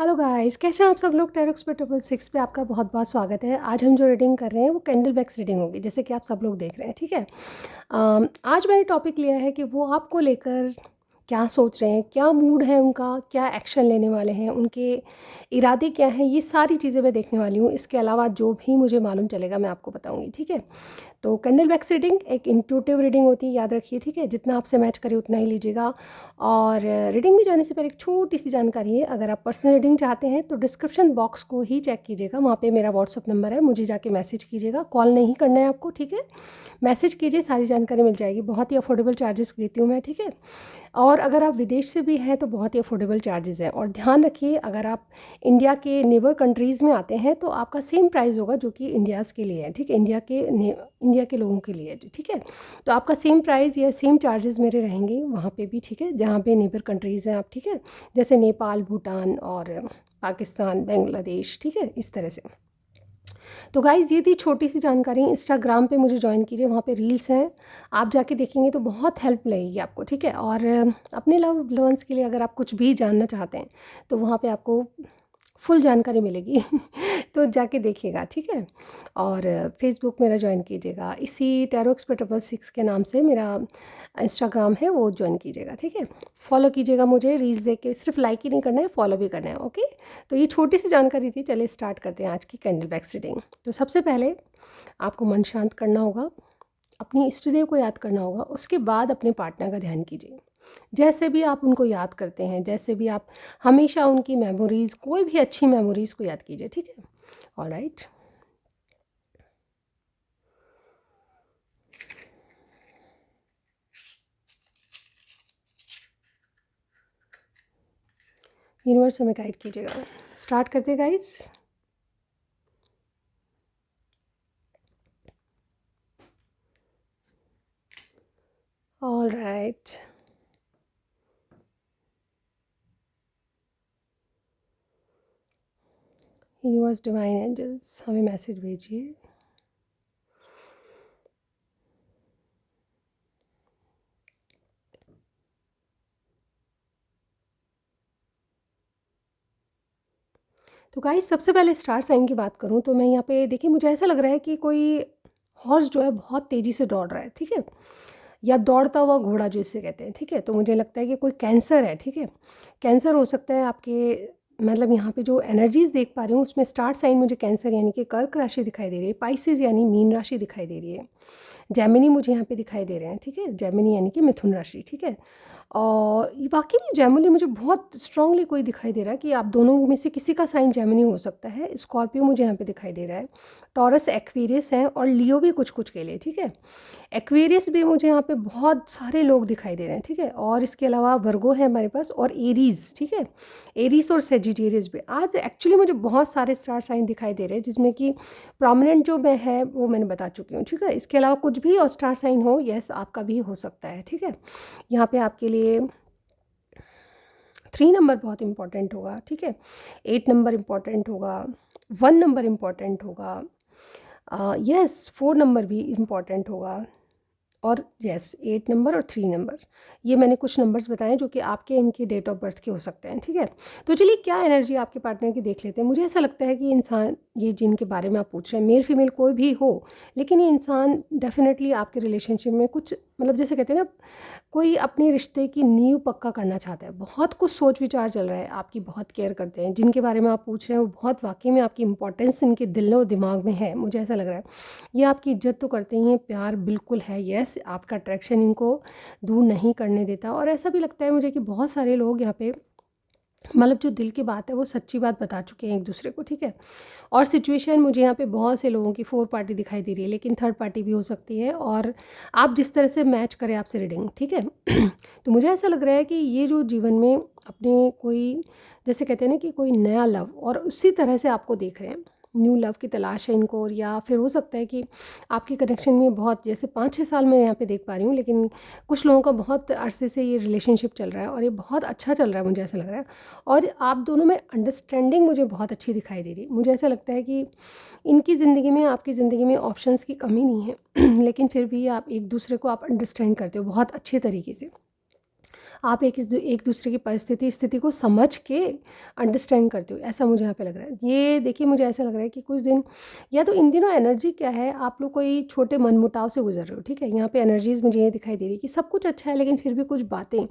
Hello guys, कैसे हैं आप सब लोग। टैरो एक्सपर्ट 666 पे आपका बहुत बहुत स्वागत है। आज हम जो रीडिंग कर रहे हैं वो कैंडल बैक्स रीडिंग होगी, जैसे कि आप सब लोग देख रहे हैं। ठीक है। आज मैंने टॉपिक लिया है कि वो आपको लेकर क्या सोच रहे हैं, क्या मूड है उनका, क्या एक्शन लेने वाले हैं, उनके इरादे क्या हैं, ये सारी चीज़ें मैं देखने वाली हूँ। इसके अलावा जो भी मुझे मालूम चलेगा मैं आपको बताऊँगी। ठीक है। तो कैंडल बैक्स रीडिंग एक इंट्यूटिव रीडिंग होती है, याद रखिए। ठीक है। जितना आपसे मैच करे उतना ही लीजिएगा। और रीडिंग में जाने से पहले एक छोटी सी जानकारी है, अगर आप पर्सनल रीडिंग चाहते हैं तो डिस्क्रिप्शन बॉक्स को ही चेक कीजिएगा, वहाँ पे मेरा व्हाट्सअप नंबर है, मुझे जाके मैसेज कीजिएगा। कॉल नहीं करना है आपको। ठीक है। मैसेज कीजिए, सारी जानकारी मिल जाएगी। बहुत ही अफोर्डेबल चार्जेस लेती हूँ मैं। ठीक है। और अगर आप विदेश से भी हैं तो बहुत ही अफोर्डेबल चार्जेस हैं। और ध्यान रखिए, अगर आप इंडिया के नेबर कंट्रीज़ में आते हैं तो आपका सेम प्राइस होगा जो कि इंडियाज़ के लिए है। ठीक है। इंडिया के लोगों के लिए। ठीक है। तो आपका सेम प्राइस या सेम चार्जेस मेरे रहेंगे वहाँ पे भी। ठीक है। जहाँ पे नेबर कंट्रीज़ हैं आप। ठीक है। जैसे नेपाल, भूटान और पाकिस्तान, बांग्लादेश। ठीक है। इस तरह से। तो गाइज़, ये थी छोटी सी जानकारी। इंस्टाग्राम पे मुझे ज्वाइन कीजिए, वहाँ पे रील्स हैं, आप जाके देखेंगे तो बहुत हेल्प लगेगी आपको। ठीक है। और अपने लव वंस के लिए अगर आप कुछ भी जानना चाहते हैं तो वहाँ पे आपको फुल जानकारी मिलेगी। तो जाके देखिएगा। ठीक है। और फेसबुक मेरा ज्वाइन कीजिएगा, इसी टैरो एक्सपर्ट 666 के नाम से मेरा इंस्टाग्राम है, वो ज्वाइन कीजिएगा। ठीक है। फॉलो कीजिएगा मुझे। रील्स देख के सिर्फ लाइक ही नहीं करना है, फॉलो भी करना है। ओके। तो ये छोटी सी जानकारी थी। चलिए स्टार्ट करते हैं आज की कैंडल बैक्स रीडिंग। तो सबसे पहले आपको मन शांत करना होगा, अपनी इष्ट देव को याद करना होगा, उसके बाद अपने पार्टनर का ध्यान कीजिए। जैसे भी आप उनको याद करते हैं, जैसे भी आप हमेशा उनकी मेमोरीज़, कोई भी अच्छी मेमोरीज़ को याद कीजिए। ठीक है। ऑलराइट। यूनिवर्स हमें गाइड कीजिएगा। स्टार्ट करते guys. All right. Universe, divine angels, हमें मैसेज भेजिए। तो गाइस, सबसे पहले स्टार साइन की बात करूं तो मैं यहाँ पे देखिए, मुझे ऐसा लग रहा है कि कोई हॉर्स जो है बहुत तेज़ी से दौड़ रहा है। ठीक है। या दौड़ता हुआ घोड़ा जो इसे कहते हैं। ठीक है। तो मुझे लगता है कि कोई कैंसर है। ठीक है। कैंसर हो सकता है आपके, मतलब यहाँ पे जो एनर्जीज देख पा रही हूँ उसमें स्टार साइन मुझे कैंसर यानी कि कर्क राशि दिखाई दे रही है, पाइसेस यानी मीन राशि दिखाई दे रही है, जेमिनी मुझे यहाँ पे दिखाई दे रहे हैं। ठीक है। जेमिनी यानी कि मिथुन राशि। ठीक है। और ये वाकई में जेमिनी मुझे बहुत स्ट्रांगली कोई दिखाई दे रहा है कि आप दोनों में से किसी का साइन जेमिनी हो सकता है। स्कॉर्पियो मुझे यहाँ पे दिखाई दे रहा है, टॉरस, एक्वेरियस है, और लियो भी कुछ कुछ के लिए। ठीक है। एक्वेरियस भी मुझे यहाँ पे बहुत सारे लोग दिखाई दे रहे हैं। ठीक है। और इसके अलावा वर्गो है हमारे पास, और एरीज। ठीक है। एरीज और सेजिटेरियस भी। आज एक्चुअली मुझे बहुत सारे स्टार साइन दिखाई दे रहे हैं, जिसमें कि प्रोमिनेंट जो मैं है वो मैंने बता चुकी हूँ। ठीक है। इसके अलावा कुछ भी और स्टार साइन हो, यस आपका भी हो सकता है। ठीक है। यहाँ पे आपके लिए 3 नंबर बहुत इंपॉर्टेंट होगा। ठीक है। 8 नंबर इंपॉर्टेंट होगा, 1 नंबर इंपॉर्टेंट होगा, यस 4 नंबर भी इम्पॉर्टेंट होगा, और यस 8 नंबर और 3 नंबर। ये मैंने कुछ नंबर्स बताए जो कि आपके इनकी डेट ऑफ बर्थ के हो सकते हैं। ठीक है। तो चलिए क्या एनर्जी आपके पार्टनर की देख लेते हैं। मुझे ऐसा लगता है कि इंसान, ये जिनके बारे में आप पूछ रहे हैं, मेल फीमेल कोई भी हो, लेकिन ये इंसान डेफिनेटली आपके रिलेशनशिप में कुछ, मतलब जैसे कहते हैं ना, कोई अपने रिश्ते की नींव पक्का करना चाहता है। बहुत कुछ सोच विचार चल रहा है, आपकी बहुत केयर करते हैं। जिनके बारे में आप पूछ रहे हैं वो बहुत वाकई में आपकी इंपॉर्टेंस इनके दिल और दिमाग में है, मुझे ऐसा लग रहा है। ये आपकी इज्जत तो करते ही हैं, प्यार बिल्कुल है, यस आपका अट्रैक्शन इनको दूर नहीं करने देता। और ऐसा भी लगता है मुझे कि बहुत सारे लोग यहाँ पे, मतलब जो दिल की बात है वो सच्ची बात बता चुके हैं एक दूसरे को। ठीक है। और सिचुएशन मुझे यहाँ पे बहुत से लोगों की 4 पार्टी दिखाई दे रही है, लेकिन थर्ड पार्टी भी हो सकती है। और आप जिस तरह से मैच करें आपसे रीडिंग। ठीक है। तो मुझे ऐसा लग रहा है कि ये जो जीवन में अपने कोई, जैसे कहते हैं ना कि कोई नया लव, और उसी तरह से आपको देख रहे हैं, न्यू लव की तलाश है इनको। और या फिर हो सकता है कि आपके कनेक्शन में बहुत, जैसे 5-6 साल मैं यहाँ पे देख पा रही हूँ, लेकिन कुछ लोगों का बहुत अरसे से ये रिलेशनशिप चल रहा है और ये बहुत अच्छा चल रहा है, मुझे ऐसा लग रहा है। और आप दोनों में अंडरस्टैंडिंग मुझे बहुत अच्छी दिखाई दे रही है। मुझे ऐसा लगता है कि इनकी ज़िंदगी में, आपकी ज़िंदगी में ऑप्शंस की कमी नहीं है, लेकिन फिर भी आप एक दूसरे को आप अंडरस्टैंड करते हो बहुत अच्छे तरीके से। आप एक दूसरे की परिस्थिति स्थिति को समझ के अंडरस्टैंड करते हो, ऐसा मुझे यहाँ पे लग रहा है। ये देखिए मुझे ऐसा लग रहा है कि कुछ दिन या तो इन दिनों एनर्जी क्या है, आप लोग कोई छोटे मनमुटाव से गुजर रहे हो, ठीक है। यहाँ पे एनर्जीज मुझे ये दिखाई दे रही है कि सब कुछ अच्छा है लेकिन फिर भी कुछ बातें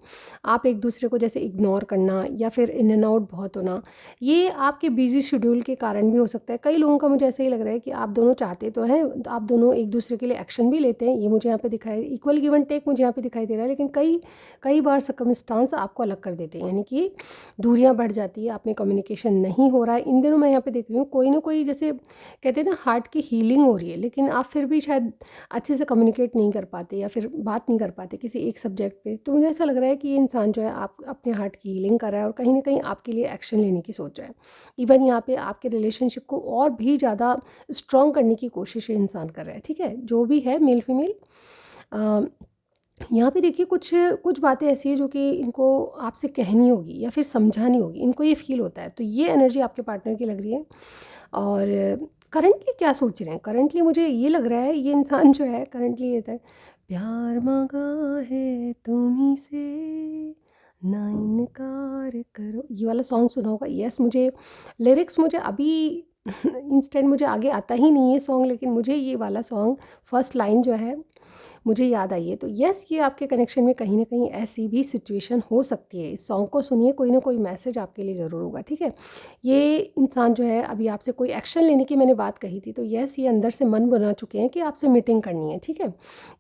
आप एक दूसरे को जैसे इग्नोर करना या फिर इन एंड आउट बहुत होना, ये आपके बिजी शेड्यूल के कारण भी हो सकता है। कई लोगों का मुझे ऐसा ही लग रहा है कि आप दोनों चाहते तो हैं, आप दोनों एक दूसरे के लिए एक्शन भी लेते हैं, ये मुझे यहाँ पे दिखाई इक्वल गिव एंड टेक मुझे यहाँ पे दिखाई दे रहा है। लेकिन कई कई बार सर्कमस्टांस आपको अलग कर देते हैं, यानी कि दूरियां बढ़ जाती है, आप में कम्युनिकेशन नहीं हो रहा है। इन दिनों मैं यहाँ पे देख रही हूँ कोई ना कोई, जैसे कहते हैं ना हार्ट की हीलिंग हो रही है, लेकिन आप फिर भी शायद अच्छे से कम्युनिकेट नहीं कर पाते या फिर बात नहीं कर पाते किसी एक सब्जेक्ट पे। तो मुझे ऐसा लग रहा है कि ये इंसान जो है आप अपने हार्ट की हीलिंग कर रहा है और कहीं ना कहीं आपके लिए एक्शन लेने की सोच रहा है। इवन यहाँ पे आपके रिलेशनशिप को और भी ज़्यादा स्ट्रॉन्ग करने की कोशिश ये इंसान कर रहा है, ठीक है। जो भी है मेल फीमेल, यहाँ पे देखिए कुछ कुछ बातें ऐसी है जो कि इनको आपसे कहनी होगी या फिर समझानी होगी, इनको ये फील होता है। तो ये एनर्जी आपके पार्टनर की लग रही है। और करंटली क्या सोच रहे हैं, करंटली मुझे ये लग रहा है ये इंसान जो है करंटली ये था, प्यार मांगा है तुम्ही से ना इनकार करो, ये वाला सॉन्ग सुना होगा। यस, मुझे लिरिक्स मुझे अभी इंस्टेंट मुझे आगे आता ही नहीं है सॉन्ग, लेकिन मुझे ये वाला सॉन्ग फर्स्ट लाइन जो है मुझे याद आई है। तो यस, ये आपके कनेक्शन में कहीं ना कहीं ऐसी भी सिचुएशन हो सकती है। इस सॉन्ग को सुनिए, कोई ना कोई मैसेज आपके लिए ज़रूर होगा, ठीक है। ये इंसान जो है अभी आपसे कोई एक्शन लेने की मैंने बात कही थी, तो यस ये अंदर से मन बना चुके हैं कि आपसे मीटिंग करनी है, ठीक है।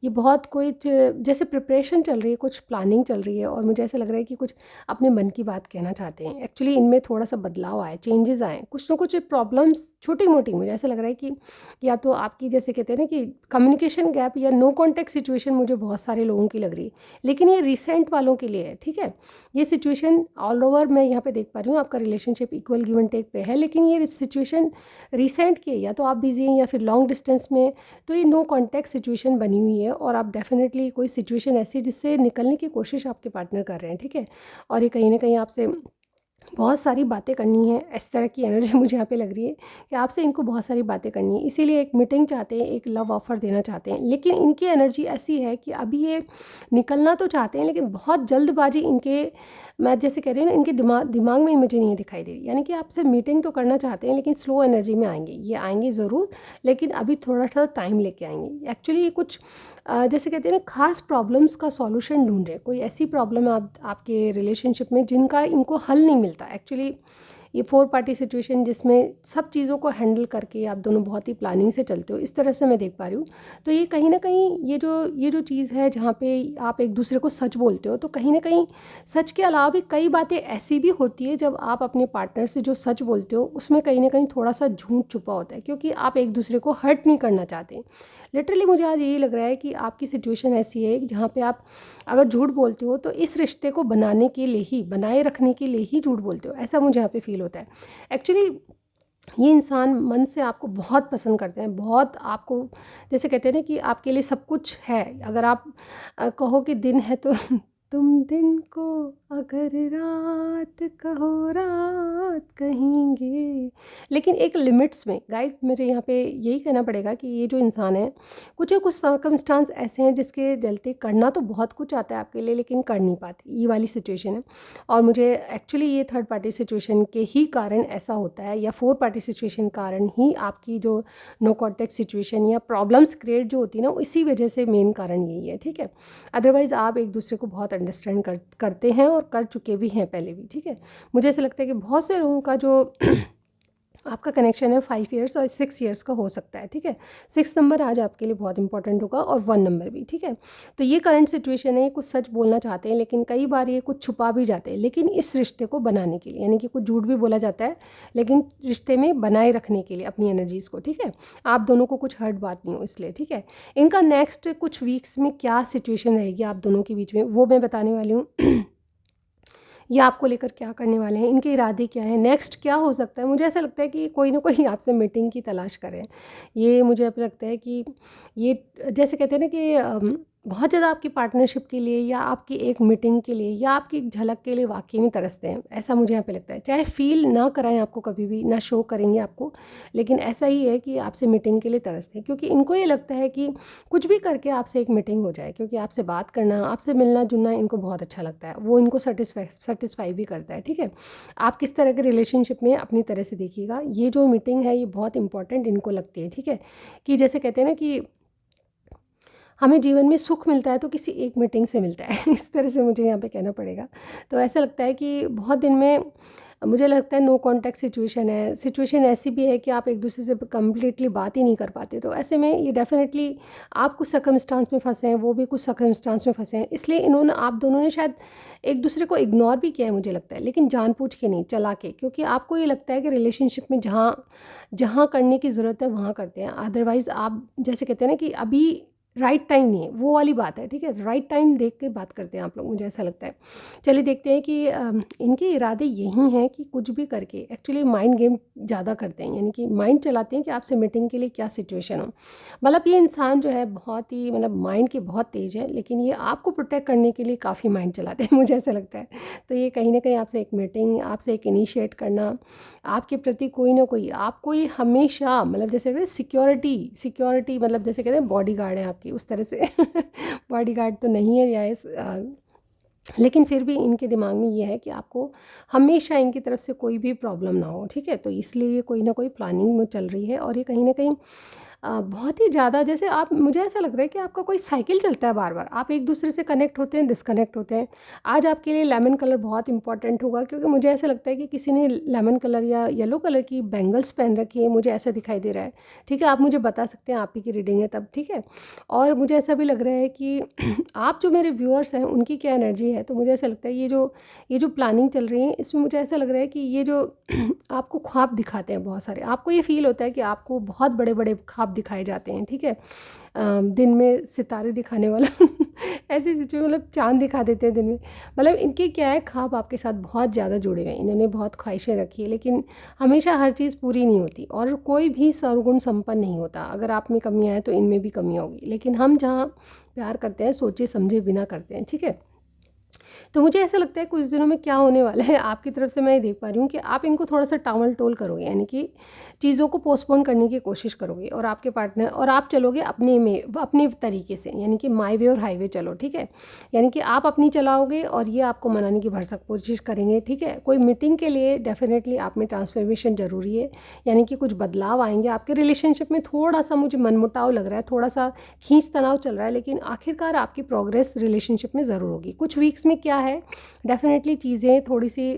ये बहुत कोई जैसे प्रिपरेशन चल रही है, कुछ प्लानिंग चल रही है, और मुझे ऐसा लग रहा है कि कुछ अपने मन की बात कहना चाहते हैं। एक्चुअली इनमें थोड़ा सा बदलाव आए, चेंजेस आए, कुछ ना कुछ प्रॉब्लम्स छोटी मोटी, मुझे ऐसा लग रहा है कि या तो आपकी जैसे कहते हैं ना कि कम्युनिकेशन गैप या नो कॉन्टैक्ट सिचुएशन मुझे बहुत सारे लोगों की लग रही है, लेकिन ये रिसेंट वालों के लिए है, ठीक है। ये सिचुएशन ऑल ओवर मैं यहाँ पे देख पा रही हूँ, आपका relationship equal give and take पे है, लेकिन ये सिचुएशन रिसेंट की है, या तो आप बिजी हैं या फिर लॉन्ग डिस्टेंस में। तो ये नो कॉन्टैक्ट सिचुएशन बनी हुई है और आप डेफिनेटली कोई सिचुएशन ऐसी है जिससे निकलने की कोशिश आपके पार्टनर कर रहे हैं, ठीक है। और ये कहीं ना कहीं आपसे बहुत सारी बातें करनी है, इस तरह की एनर्जी मुझे यहाँ पे लग रही है कि आपसे इनको बहुत सारी बातें करनी है, इसीलिए एक मीटिंग चाहते हैं, एक लव ऑफर देना चाहते हैं। लेकिन इनकी एनर्जी ऐसी है कि अभी ये निकलना तो चाहते हैं, लेकिन बहुत जल्दबाजी इनके, मैं जैसे कह रही हूँ ना, इनके दिमाग में मुझे नहीं दिखाई दे रही। यानी कि आपसे मीटिंग तो करना चाहते हैं लेकिन स्लो एनर्जी में आएंगे, ये आएंगे ज़रूर, लेकिन अभी थोड़ा सा टाइम लेके आएंगे। एक्चुअली ये कुछ जैसे कहते हैं ना खास प्रॉब्लम्स का सॉल्यूशन ढूंढ रहे हैं। कोई ऐसी प्रॉब्लम है आपके रिलेशनशिप में जिनका इनको हल नहीं मिलता। एक्चुअली ये 4 पार्टी सिचुएशन जिसमें सब चीज़ों को हैंडल करके आप दोनों बहुत ही प्लानिंग से चलते हो, इस तरह से मैं देख पा रही हूँ। तो ये कहीं ना कहीं ये जो चीज़ है जहाँ पे आप एक दूसरे को सच बोलते हो, तो कहीं ना कहीं सच के अलावा भी कई बातें ऐसी भी होती है जब आप अपने पार्टनर से जो सच बोलते हो उसमें कहीं ना कहीं थोड़ा सा झूठ छुपा होता है, क्योंकि आप एक दूसरे को हर्ट नहीं करना चाहते। लिटरली मुझे आज यही लग रहा है कि आपकी सिचुएशन ऐसी है जहाँ पे आप अगर झूठ बोलते हो तो इस रिश्ते को बनाने के लिए ही, बनाए रखने के लिए ही झूठ बोलते हो, ऐसा मुझे यहाँ पे फील होता है। एक्चुअली ये इंसान मन से आपको बहुत पसंद करते हैं, बहुत आपको, जैसे कहते हैं ना कि आपके लिए सब कुछ है। अगर आप कहो कि दिन है तो तुम दिन को, अगर रात कहो रात कहेंगे, लेकिन एक लिमिट्स में। गाइस मुझे यहाँ पे यही कहना पड़ेगा कि ये जो इंसान है, कुछ सर्कमस्टांस ऐसे हैं जिसके चलते करना तो बहुत कुछ आता है आपके लिए लेकिन कर नहीं पाते, ये वाली सिचुएशन है। और मुझे एक्चुअली ये 3rd पार्टी सिचुएशन के ही कारण ऐसा होता है, या 4 पार्टी सिचुएशन कारण ही आपकी जो नो कॉन्टैक्ट सिचुएशन या प्रॉब्लम्स क्रिएट जो होती है ना, इसी वजह से मेन कारण यही है, ठीक है। अदरवाइज़ आप एक दूसरे को बहुत अंडरस्टैंड करते हैं और कर चुके भी हैं पहले भी, ठीक है। मुझे ऐसा लगता है कि बहुत से लोगों का जो आपका कनेक्शन है 5 ईयर्स और 6 ईयर्स का हो सकता है, ठीक है। 6 नंबर आज आपके लिए बहुत इंपॉर्टेंट होगा और 1 नंबर भी, ठीक है। तो ये करंट सिचुएशन है, कुछ सच बोलना चाहते हैं लेकिन कई बार ये कुछ छुपा भी जाते हैं, लेकिन इस रिश्ते को बनाने के लिए, यानी कि कुछ झूठ भी बोला जाता है लेकिन रिश्ते में बनाए रखने के लिए अपनी एनर्जीज़ को, ठीक है। आप दोनों को कुछ हर्ट बात नहीं हो इसलिए, ठीक है। इनका नेक्स्ट कुछ वीक्स में क्या सिचुएशन रहेगी आप दोनों के बीच में, वो मैं बताने वाली हूँ। ये आपको लेकर क्या करने वाले हैं, इनके इरादे क्या हैं, नेक्स्ट क्या हो सकता है। मुझे ऐसा लगता है कि कोई ना कोई आपसे मीटिंग की तलाश करें। ये मुझे अब लगता है कि ये जैसे कहते हैं ना कि बहुत ज़्यादा आपकी पार्टनरशिप के लिए या आपकी एक मीटिंग के लिए या आपकी एक झलक के लिए वाकई में तरसते हैं, ऐसा मुझे यहाँ पे लगता है। चाहे फील ना कराएं आपको, कभी भी ना शो करेंगे आपको, लेकिन ऐसा ही है कि आपसे मीटिंग के लिए तरसते हैं, क्योंकि इनको ये लगता है कि कुछ भी करके आपसे एक मीटिंग हो जाए, क्योंकि आपसे बात करना, आपसे मिलना जुलना इनको बहुत अच्छा लगता है, वो इनको सेटिस्फाई भी करता है। ठीक है, आप किस तरह के रिलेशनशिप में अपनी तरह से देखिएगा, ये जो मीटिंग है ये बहुत इंपॉर्टेंट इनको लगती है। ठीक है, कि जैसे कहते हैं ना कि हमें जीवन में सुख मिलता है तो किसी एक मीटिंग से मिलता है इस तरह से मुझे यहाँ पे कहना पड़ेगा। तो ऐसा लगता है कि बहुत दिन में मुझे लगता है नो कॉन्टैक्ट सिचुएशन है, सिचुएशन ऐसी भी है कि आप एक दूसरे से कम्प्लीटली बात ही नहीं कर पाते। तो ऐसे में ये डेफिनेटली आप कुछ सर्कमस्टांस में फंसे हैं, वो भी कुछ सर्कमस्टांस में फंसे हैं, इसलिए इन्होंने, आप दोनों ने शायद एक दूसरे को इग्नोर भी किया है मुझे लगता है, लेकिन जानबूझ के नहीं, चला के, क्योंकि आपको ये लगता है कि रिलेशनशिप में जहाँ जहाँ करने की ज़रूरत है वहाँ करते हैं। अदरवाइज़ आप जैसे कहते हैं ना कि अभी राइट टाइम नहीं है, वो वाली बात है। ठीक है, राइट टाइम देख के बात करते हैं आप लोग, मुझे ऐसा लगता है। चलिए देखते हैं कि इनके इरादे यही हैं कि कुछ भी करके एक्चुअली माइंड गेम ज़्यादा करते हैं, यानी कि माइंड चलाते हैं कि आपसे मीटिंग के लिए क्या सिचुएशन हो। मतलब ये इंसान जो है बहुत ही, मतलब माइंड के बहुत तेज़ है, लेकिन ये आपको प्रोटेक्ट करने के लिए काफ़ी माइंड चलाते हैं मुझे ऐसा लगता है। तो ये कहीं ना कहीं आपसे एक मीटिंग, आपसे एक इनिशिएट करना, आपके प्रति कोई ना कोई, आपको ये हमेशा, मतलब जैसे कहते हैं सिक्योरिटी, सिक्योरिटी मतलब जैसे कहते हैं बॉडी गार्ड है आपकी, उस तरह से बॉडी गार्ड तो नहीं है या लेकिन फिर भी इनके दिमाग में ये है कि आपको हमेशा इनकी तरफ से कोई भी प्रॉब्लम ना हो। ठीक है, तो इसलिए ये कोई ना कोई प्लानिंग में चल रही है, और ये कहीं ना कहीं बहुत ही ज़्यादा, जैसे आप, मुझे ऐसा लग रहा है कि आपका कोई साइकिल चलता है, बार बार आप एक दूसरे से कनेक्ट होते हैं, डिस्कनेक्ट होते हैं। आज आपके लिए लेमन कलर बहुत इंपॉर्टेंट होगा, क्योंकि मुझे ऐसा लगता है कि किसी ने लेमन कलर या येलो कलर की बैंगल्स पहन रखी है, मुझे ऐसा दिखाई दे रहा है। ठीक है, आप मुझे बता सकते हैं, आप ही की रीडिंग है तब। ठीक है, और मुझे ऐसा भी लग रहा है कि आप जो मेरे व्यूअर्स हैं उनकी क्या एनर्जी है, तो मुझे ऐसा लगता है ये जो प्लानिंग चल रही है इसमें मुझे ऐसा लग रहा है कि ये जो आपको ख्वाब दिखाते हैं बहुत सारे, आपको ये फील होता है कि आपको बहुत बड़े बड़े ख्वाब दिखाए जाते हैं। ठीक है, दिन में सितारे दिखाने वाला ऐसी सिचुएशन, मतलब चांद दिखा देते हैं दिन में। मतलब इनके क्या है, ख्वाब आपके साथ बहुत ज़्यादा जुड़े हुए हैं, इन्होंने बहुत ख्वाहिशें रखी है, लेकिन हमेशा हर चीज़ पूरी नहीं होती, और कोई भी सर्वगुण संपन्न नहीं होता। अगर आप में कमियाँ हैं तो इनमें भी कमियाँ होगी, लेकिन हम जहाँ प्यार करते हैं सोचे समझे बिना करते हैं। ठीक है, तो मुझे ऐसा लगता है कुछ दिनों में क्या होने वाला है, आपकी तरफ से मैं ये देख पा रही हूँ कि आप इनको थोड़ा सा टावल टोल करोगे, यानी कि चीज़ों को पोस्टपोन करने की कोशिश करोगे, और आपके पार्टनर और आप चलोगे अपने में, अपने तरीके से, यानी कि माई वे और हाईवे चलो। ठीक है, यानी कि आप अपनी चलाओगे और ये आपको मनाने की भरसक कोशिश करेंगे। ठीक है, कोई मीटिंग के लिए डेफिनेटली आप में ट्रांसफॉर्मेशन ज़रूरी है, यानी कि कुछ बदलाव आएंगे आपके रिलेशनशिप में। थोड़ा सा मुझे मनमुटाव लग रहा है, थोड़ा सा खींच तनाव चल रहा है, लेकिन आखिरकार आपकी प्रोग्रेस रिलेशनशिप में ज़रूर होगी। कुछ वीक्स में क्या है, डेफिनेटली चीज़ें थोड़ी सी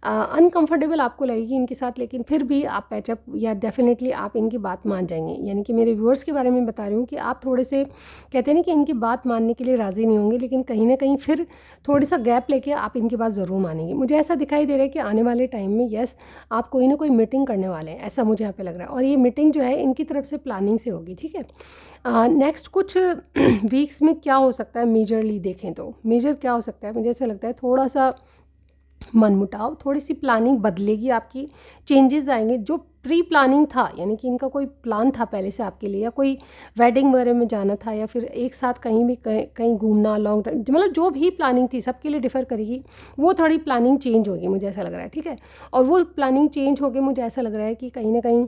अनकंफर्टेबल आपको लगेगी इनके साथ, लेकिन फिर भी आप पैचअप, या डेफिनेटली आप इनकी बात मान जाएंगे। यानी कि मेरे व्यूअर्स के बारे में बता रही हूँ कि आप थोड़े से, कहते हैं ना कि इनकी बात मानने के लिए राज़ी नहीं होंगे, लेकिन कहीं ना कहीं फिर थोड़ी सा गैप लेके आप इनकी बात ज़रूर मानेंगे। मुझे ऐसा दिखाई दे रहा है कि आने वाले टाइम में यस, आप कोई ना कोई मीटिंग करने वाले हैं, ऐसा मुझे यहाँ पे लग रहा है, और ये मीटिंग जो है इनकी तरफ से प्लानिंग से होगी। ठीक है, नेक्स्ट कुछ वीक्स में क्या हो सकता है, मेजरली देखें तो मेजर क्या हो सकता है, मुझे ऐसा लगता है थोड़ा सा मनमुटाव, थोड़ी सी प्लानिंग बदलेगी आपकी, चेंजेस आएंगे। जो प्री प्लानिंग था, यानी कि इनका कोई प्लान था पहले से आपके लिए, या कोई वेडिंग वगैरह में जाना था, या फिर एक साथ कहीं भी कहीं घूमना, लॉन्ग ड्राइव, मतलब जो भी प्लानिंग थी सबके लिए डिफ़र करेगी, वो थोड़ी प्लानिंग चेंज होगी मुझे ऐसा लग रहा है। ठीक है, और वो प्लानिंग चेंज होगी, मुझे ऐसा लग रहा है कि कहीं ना कहीं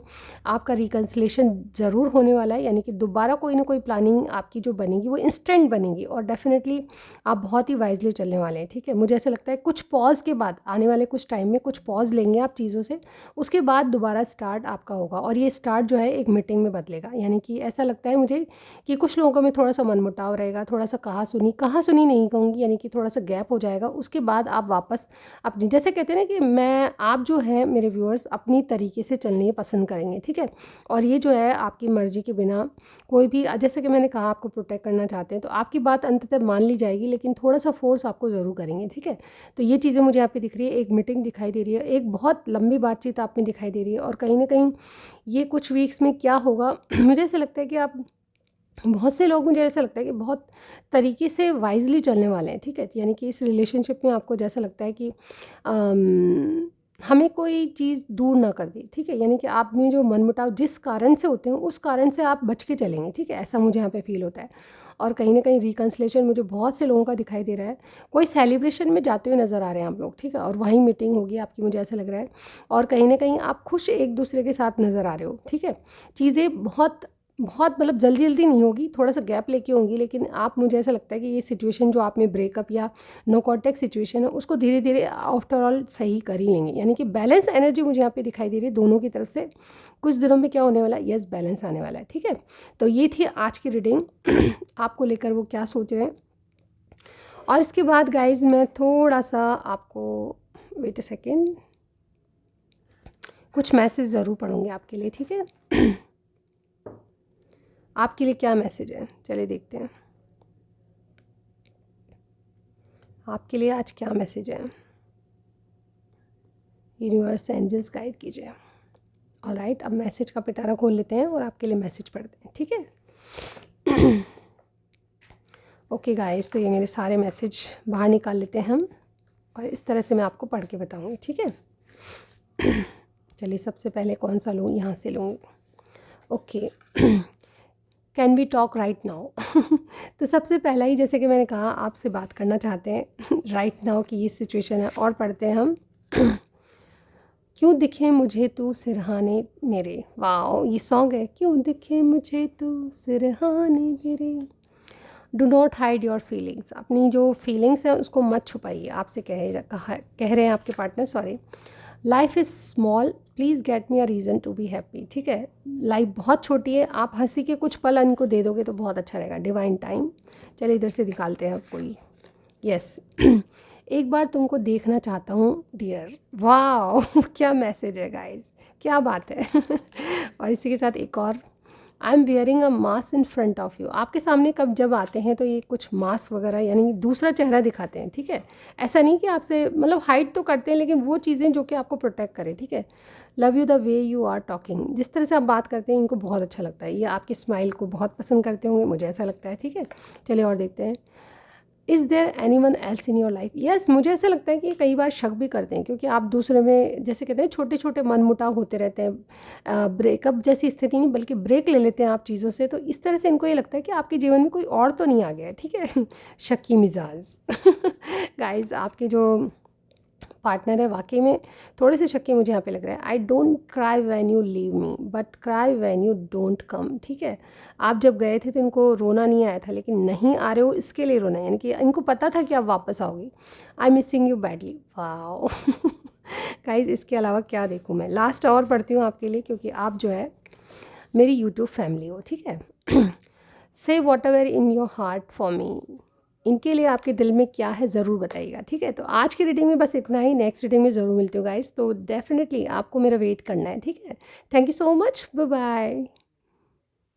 आपका रिकन्सिलेशन ज़रूर होने वाला है, यानी कि दोबारा कोई ना कोई प्लानिंग आपकी जो बनेगी वो इंस्टेंट बनेगी, और डेफिनेटली आप बहुत ही वाइजली चलने वाले हैं। ठीक है, मुझे ऐसा लगता है कुछ पॉज के बाद, आने वाले कुछ टाइम में कुछ पॉज लेंगे आप चीज़ों से, उसके बाद दोबारा स्टार्ट आपका होगा, और ये स्टार्ट जो है एक मीटिंग में बदलेगा। यानी कि ऐसा लगता है मुझे कि कुछ लोगों में थोड़ा सा मनमुटाव रहेगा, थोड़ा सा कहा सुनी नहीं कहूँगी, यानी कि थोड़ा सा गैप हो जाएगा, उसके बाद आप वापस अपनी, जैसे कहते हैं ना कि आप जो है मेरे व्यूअर्स अपनी तरीके से चलने पसंद करेंगे। ठीक है, और ये जो है आपकी मर्ज़ी के बिना कोई भी, जैसे कि मैंने कहा आपको प्रोटेक्ट करना चाहते हैं, तो आपकी बात अंततः मान ली जाएगी, लेकिन थोड़ा सा फोर्स आपको ज़रूर करेंगे। ठीक है, तो ये चीज़ें मुझे यहाँ पे दिख रही है, एक मीटिंग दिखाई दे रही है, एक बहुत लंबी बातचीत आप में दिखाई दे रही है, और कहीं ना कहीं ये कुछ वीक्स में क्या होगा मुझे ऐसा लगता है कि आप, बहुत से लोग, मुझे ऐसा लगता है कि बहुत तरीके से वाइजली चलने वाले हैं। ठीक है, यानी कि इस रिलेशनशिप में आपको जैसा लगता है कि हमें कोई चीज़ दूर ना कर दी। ठीक है, यानी कि आप में जो मनमुटाव जिस कारण से होते हैं उस कारण से आप बच के चलेंगे। ठीक है, ऐसा मुझे यहाँ पे फील होता है, और कहीं ना कहीं रिकन्सिलेशन मुझे बहुत से लोगों का दिखाई दे रहा है। कोई सेलिब्रेशन में जाते हुए नज़र आ रहे हैं आप लोग, ठीक है, और वहीं मीटिंग होगी आपकी, मुझे ऐसा लग रहा है। और कहीं ना कहीं आप खुश एक दूसरे के साथ नज़र आ रहे हो, ठीक है। चीज़ें बहुत बहुत मतलब जल्दी जल्दी नहीं होगी, थोड़ा सा गैप लेके होंगी, लेकिन आप, मुझे ऐसा लगता है कि ये सिचुएशन जो आप में ब्रेकअप या नो कॉन्टैक्ट सिचुएशन है उसको धीरे धीरे आफ्टर ऑल सही कर ही लेंगे। यानी कि बैलेंस एनर्जी मुझे यहाँ पे दिखाई दे रही है दोनों की तरफ से। कुछ दिनों में क्या होने वाला है, यस बैलेंस आने वाला है, ठीक है। तो ये थी आज की रीडिंग आपको लेकर वो क्या सोच रहे हैं। और इसके बाद गाइज मैं थोड़ा सा आपको, वेट अ सेकेंड, कुछ मैसेज ज़रूर पढ़ूंगी आपके लिए, ठीक है। आपके लिए क्या मैसेज है, चलिए देखते हैं आपके लिए आज क्या मैसेज है। यूनिवर्स एंजल्स गाइड कीजिए। ऑलराइट, अब मैसेज का पिटारा खोल लेते हैं और आपके लिए मैसेज पढ़ते हैं, ठीक है। ओके गाइस, तो ये मेरे सारे मैसेज बाहर निकाल लेते हैं हम, और इस तरह से मैं आपको पढ़ के बताऊंगी, ठीक है। चलिए सबसे पहले कौन सा लूँ, यहाँ से लूँगी। Okay, can we talk right now. तो सबसे पहला ही, जैसे कि मैंने कहा, आपसे बात करना चाहते हैं राइट नाउ की ये सिचुएशन है। और पढ़ते हैं हम। क्यों दिखे मुझे तू सिरहाने मेरे, वाओ ये सॉन्ग है। क्यों दिखे मुझे तू सिरहाने मेरे, do not hide your feelings. अपनी जो फीलिंग्स है उसको मत छुपाइए, आपसे कह रहे हैं आपके partner, sorry. Life is small, please get me a reason to be happy, ठीक है। लाइफ बहुत छोटी है, आप हंसी के कुछ पल इनको दे दोगे तो बहुत अच्छा रहेगा। डिवाइन टाइम, चलिए इधर से निकालते हैं अब कोई। यस एक बार तुमको देखना चाहता हूँ डियर, वाह क्या मैसेज है गाइस, क्या बात है। और इसी के साथ एक और, I am wearing a mask in front of you. आपके सामने कब जब आते हैं तो ये कुछ मास्क वगैरह यानी दूसरा चेहरा दिखाते हैं, ठीक है। ऐसा नहीं कि आपसे मतलब हाइड तो करते हैं, लेकिन वो चीज़ें जो कि आपको प्रोटेक्ट करें, ठीक है। Love you the way you are talking, जिस तरह से आप बात करते हैं इनको बहुत अच्छा लगता है, ये आपकी स्माइल को बहुत पसंद करते होंगे, मुझे ऐसा लगता है, ठीक है। चलिए और देखते हैं। Is there any one else in your life. Yes, मुझे ऐसा लगता है कि कई बार शक भी करते हैं, क्योंकि आप दूसरे में, जैसे कहते हैं, छोटे छोटे मनमुटाव होते रहते हैं। ब्रेकअप जैसी स्थिति नहीं, बल्कि ब्रेक ले लेते हैं आप चीज़ों से, तो इस तरह से इनको ये लगता है कि आपके जीवन में कोई और तो नहीं आ गया है, ठीक है। शक्की मिजाज गाइस, आपके जो पार्टनर है वाकई में थोड़े से शक्की मुझे यहाँ पे लग रहा है। I don't cry when you leave me but cry when you don't come, ठीक है। आप जब गए थे तो इनको रोना नहीं आया था, लेकिन नहीं आ रहे हो इसके लिए रोना, यानी कि इनको पता था कि आप वापस आओगे। I missing you badly, wow guys, इसके अलावा क्या देखूँ मैं। लास्ट और पढ़ती हूँ आपके लिए, क्योंकि आप जो है मेरी यूट्यूब फैमिली हो, ठीक है। से what ever in your heart for me, इनके लिए आपके दिल में क्या है ज़रूर बताइएगा, ठीक है। तो आज की रीडिंग में बस इतना ही, नेक्स्ट रीडिंग में ज़रूर मिलती हूँ गाइस, तो डेफिनेटली आपको मेरा वेट करना है, ठीक है। Thank you so much, bye bye.